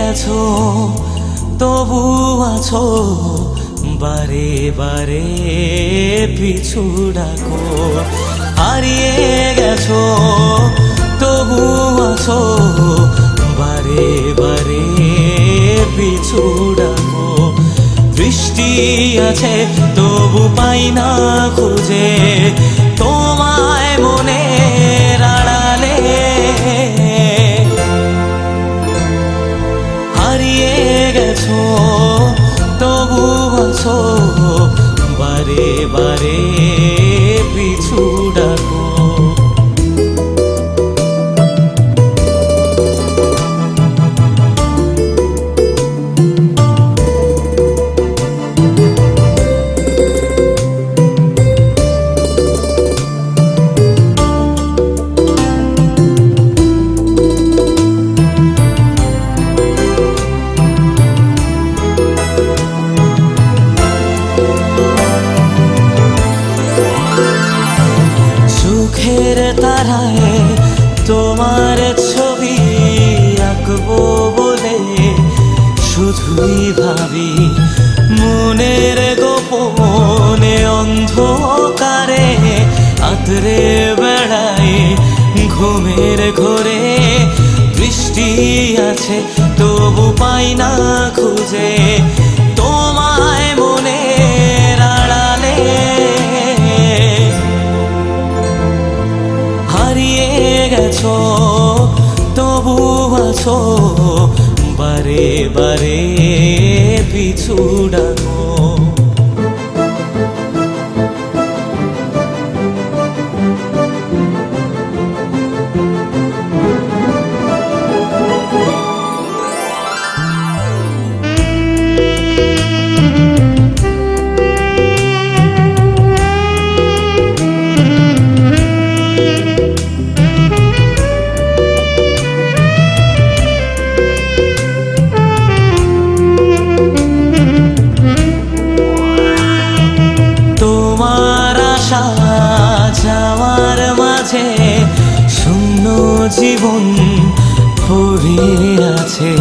গেছো তবু আছো বারে বারে পিছু ডাকো। হারিয়ে গেছো তবু আছো বারে বারে পিছু ডাকো। দৃষ্টি আছে তবু পাই না খুঁজে তোমায় মনের আড়ালে। হারিয়ে গেছো তবু আছো বারে বারে পিছু ডাকো। চোখের তারায় তোমার ছবি আঁকবো বলে শুধুই ভাবি মনের গোপনে অন্ধকারে আঁতরে বেড়াই ঘুমের ঘোরে। বৃষ্টি আছে তবু পাই না খুঁজে তোমায় মনের আড়ালে। হারিয়ে গেছো তবু আছো বারে বারে পিছু ডাকো। যাওয়ার মাঝে শূন্য জীবন পড়ে আছে।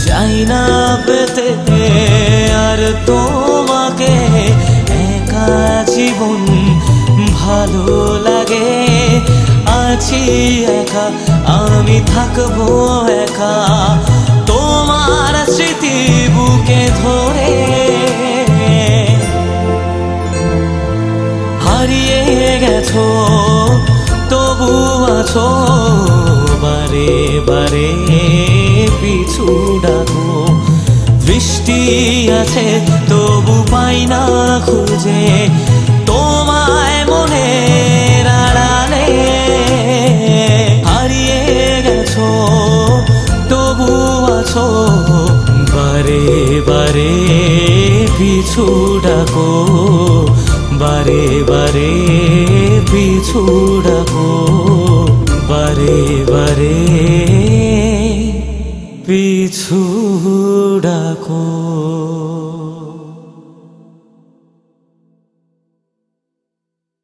চাই না পেতে আর তোমাকে একা জীবন ভালো লাগে। আছি একা আমি থাকবো একা তোমার স্মৃতি বুকে ধরে। হারিয়ে গেছো তবু আছো বারে বারে পিছু ডাকো। বৃষ্টি আছে তবু পাই না খুঁজে তোমায় মনের আড়ালে। হারিয়ে গেছো তবু আছো বারে বারে পিছু ডাকো। বারে বারে পিছু ডাকো বারে বারে পিছু ডাকো।